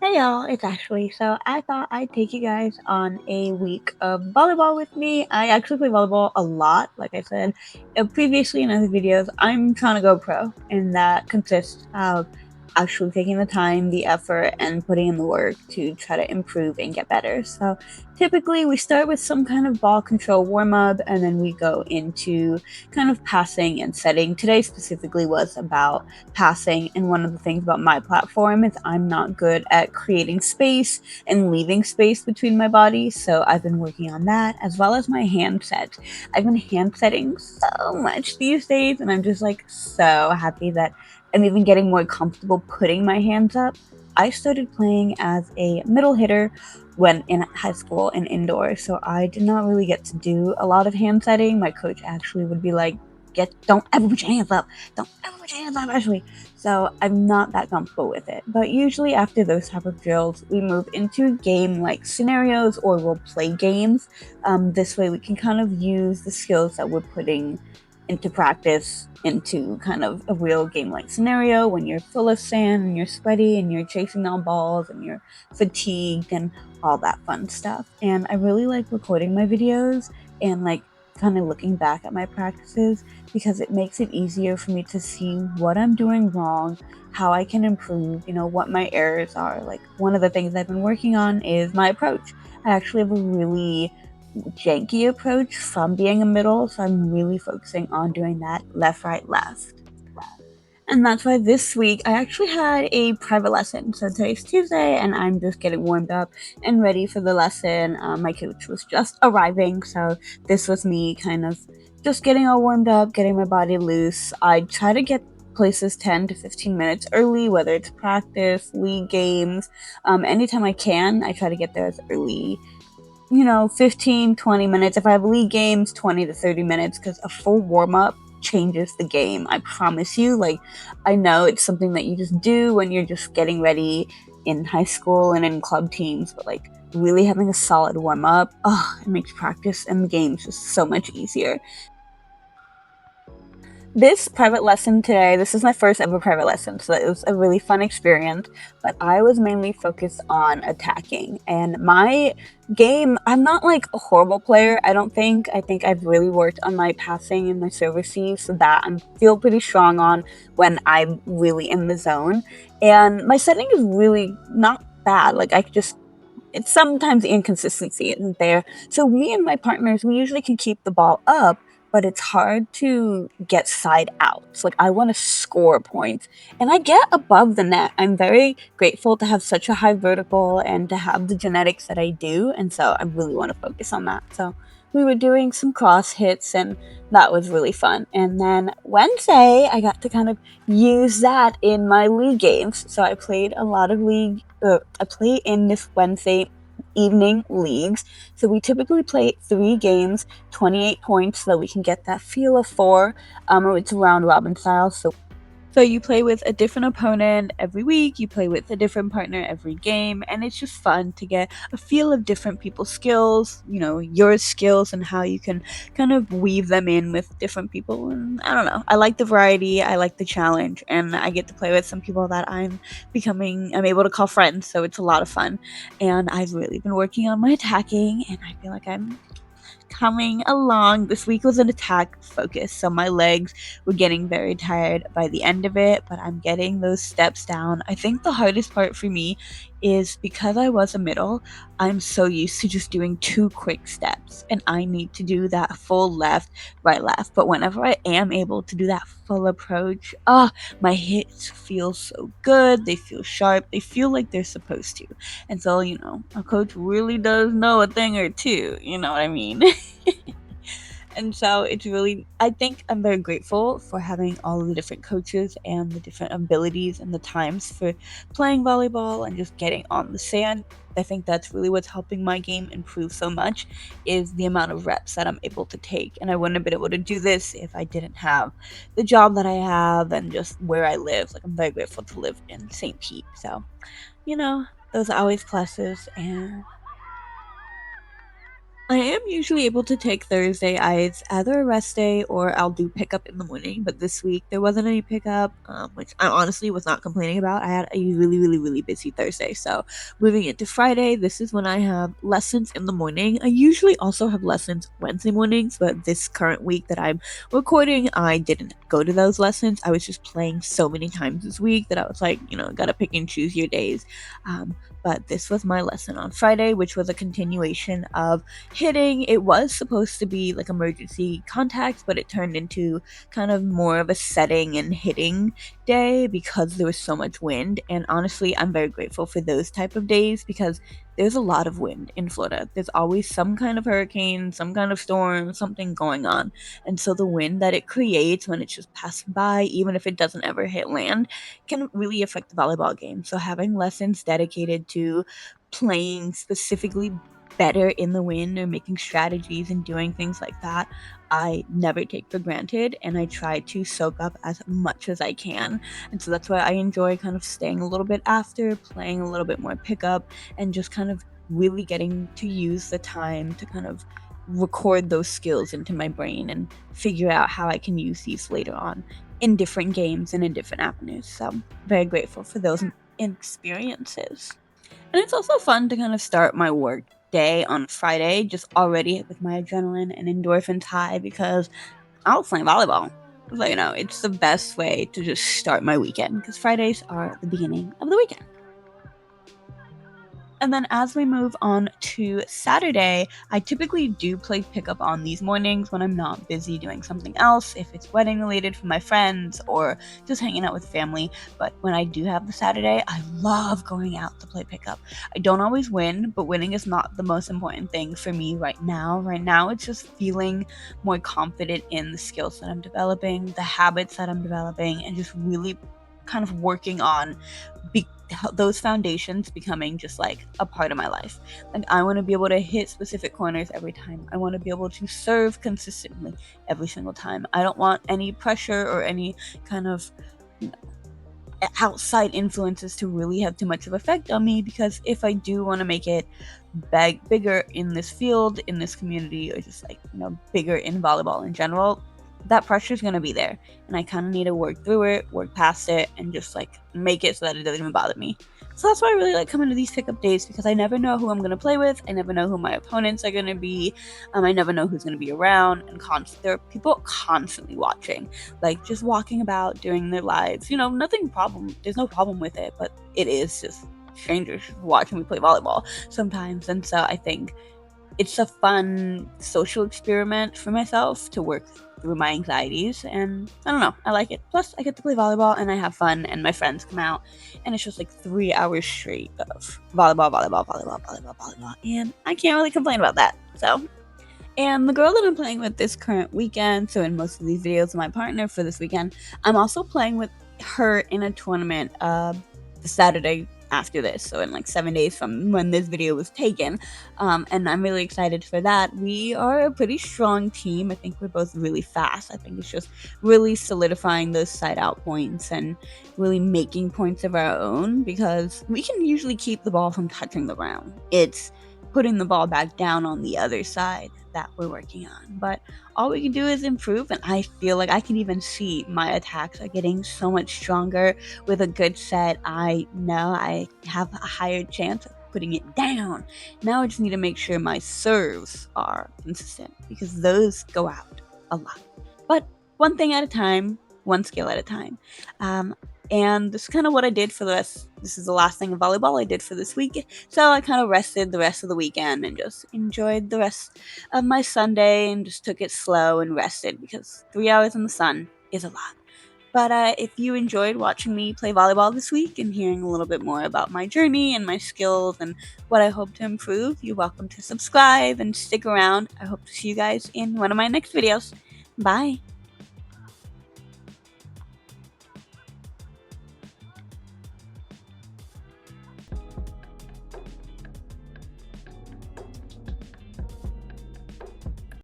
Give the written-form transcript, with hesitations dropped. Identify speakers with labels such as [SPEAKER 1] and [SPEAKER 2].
[SPEAKER 1] Hey y'all, it's Ashley. So I thought I'd take you guys on a week of volleyball with me. I actually play volleyball a lot, like I said previously in other videos. I'm trying to go pro, and that consists of actually taking the time, the effort, and putting in the work to try to improve and get better. So typically we start with some kind of ball control warm up, and then we go into kind of passing and setting. Today specifically was about passing, and one of the things about my platform is I'm not good at creating space and leaving space between my body, so I've been working on that, as well as my hand set. I've been hand setting so much these days, and I'm just like so happy that I'm even getting more comfortable putting my hands up. I started playing as a middle hitter when in high school and indoor, so I did not really get to do a lot of hand setting. My coach actually would be like, don't ever put your hands up. Don't ever put your hands up, Ashley. So I'm not that comfortable with it. But usually after those type of drills, we move into game-like scenarios, or we'll play games. This way we can kind of use the skills that we're putting into practice into kind of a real game-like scenario when you're full of sand and you're sweaty and you're chasing down balls and you're fatigued and all that fun stuff. And I really like recording my videos and like kind of looking back at my practices, because it makes it easier for me to see what I'm doing wrong, how I can improve, what my errors are. Like, one of the things I've been working on is my approach. I actually have a really janky approach from being a middle, so I'm really focusing on doing that left, right, left. And that's why this week I actually had a private lesson. So today's Tuesday, and I'm just getting warmed up and ready for the lesson. My coach was just arriving, so this was me kind of just getting all warmed up, getting my body loose. I try to get places 10 to 15 minutes early, whether it's practice, league games, anytime I can. I try to get there as early, 15, 20 minutes. If I have league games, 20 to 30 minutes, because a full warm-up changes the game. I promise you. Like, I know it's something that you just do when you're just getting ready in high school and in club teams, but like really having a solid warm-up, it makes practice and the games just so much easier. This private lesson today, this is my first ever private lesson, so it was a really fun experience, but I was mainly focused on attacking. And my game, I'm not like a horrible player, I don't think. I think I've really worked on my passing and my serve receive, so that I feel pretty strong on when I'm really in the zone. And my setting is really not bad. Like, it's sometimes the inconsistency isn't there. So me and my partners, we usually can keep the ball up, but it's hard to get side outs. Like, I want to score points, and I get above the net. I'm very grateful to have such a high vertical and to have the genetics that I do, and so I really want to focus on that. So we were doing some cross hits, and that was really fun. And then Wednesday, I got to kind of use that in my league games. So I played a lot of I play in this Wednesday evening leagues. So we typically play 3 games, 28 points, so that we can get that feel of 4. It's round robin style, so you play with a different opponent every week, you play with a different partner every game, and it's just fun to get a feel of different people's skills, your skills, and how you can kind of weave them in with different people. And I don't know, I like the variety, I like the challenge, and I get to play with some people that I'm able to call friends, so it's a lot of fun. And I've really been working on my attacking, and I feel like I'm coming along. This week was an attack focus, so my legs were getting very tired by the end of it, but I'm getting those steps down. I think the hardest part for me is because I was a middle, I'm so used to just doing 2 quick steps, and I need to do that full left, right, left. But whenever I am able to do that full approach, my hits feel so good, they feel sharp, they feel like they're supposed to. And so, a coach really does know a thing or two, you know what I mean? And so I think I'm very grateful for having all of the different coaches and the different abilities and the times for playing volleyball and just getting on the sand. I think that's really what's helping my game improve so much, is the amount of reps that I'm able to take. And I wouldn't have been able to do this if I didn't have the job that I have and just where I live. Like, I'm very grateful to live in St. Pete. So, those are always pluses. And I am usually able to take Thursday. It's either a rest day or I'll do pickup in the morning. But this week there wasn't any pickup, which I honestly was not complaining about. I had a really, really, really busy Thursday. So moving into Friday, this is when I have lessons in the morning. I usually also have lessons Wednesday mornings, but this current week that I'm recording, I didn't go to those lessons. I was just playing so many times this week that I was like, gotta pick and choose your days. But this was my lesson on Friday, which was a continuation of hitting. It was supposed to be like emergency contacts, but it turned into kind of more of a setting and hitting day because there was so much wind. And honestly, I'm very grateful for those type of days because there's a lot of wind in Florida. There's always some kind of hurricane, some kind of storm, something going on. And so the wind that it creates when it's just passing by, even if it doesn't ever hit land, can really affect the volleyball game. So having lessons dedicated to playing specifically better in the wind or making strategies and doing things like that, I never take for granted, and I try to soak up as much as I can. And so that's why I enjoy kind of staying a little bit after, playing a little bit more pickup, and just kind of really getting to use the time to kind of record those skills into my brain and figure out how I can use these later on in different games and in different avenues. So I'm very grateful for those experiences. And it's also fun to kind of start my work day on Friday just already with my adrenaline and endorphins high because I was playing volleyball. So, it's the best way to just start my weekend because Fridays are the beginning of the weekend. And then as we move on to Saturday, I typically do play pickup on these mornings when I'm not busy doing something else, if it's wedding related for my friends or just hanging out with family. But when I do have the Saturday, I love going out to play pickup. I don't always win, but winning is not the most important thing for me right now. Right now, it's just feeling more confident in the skills that I'm developing, the habits that I'm developing, and just really kind of working on those foundations becoming just like a part of my life. Like I want to be able to hit specific corners every time. I want to be able to serve consistently every single time. I don't want any pressure or any kind of outside influences to really have too much of effect on me, because if I do want to make it bigger in this field, in this community, or just like bigger in volleyball in general, that pressure is going to be there, and I kind of need to work through it, work past it, and just like make it so that it doesn't even bother me. So that's why I really like coming to these pickup days, because I never know who I'm going to play with. I never know who my opponents are going to be. I never know who's going to be around, and there are people constantly watching, like just walking about doing their lives. There's no problem with it, but it is just strangers watching me play volleyball sometimes. And so I think it's a fun social experiment for myself to work through my anxieties, and I don't know, I like it. Plus I get to play volleyball and I have fun, and my friends come out, and it's just like 3 hours straight of volleyball, and I can't really complain about that. So, and the girl that I'm playing with this current weekend, so in most of these videos, my partner for this weekend, I'm also playing with her in a tournament the Saturday after this, so in like 7 days from when this video was taken, and I'm really excited for that. We are a pretty strong team. I think we're both really fast. I think it's just really solidifying those side out points and really making points of our own, because we can usually keep the ball from touching the ground. It's putting the ball back down on the other side that we're working on. But all we can do is improve, and I feel like I can even see my attacks are getting so much stronger with a good set. I know I have a higher chance of putting it down. Now I just need to make sure my serves are consistent, because those go out a lot. But one thing at a time, one skill at a time. And this is kind of what I did for the rest. This is the last thing of volleyball I did for this week. So I kind of rested the rest of the weekend and just enjoyed the rest of my Sunday and just took it slow and rested, because 3 hours in the sun is a lot. But if you enjoyed watching me play volleyball this week and hearing a little bit more about my journey and my skills and what I hope to improve, you're welcome to subscribe and stick around. I hope to see you guys in one of my next videos. Bye!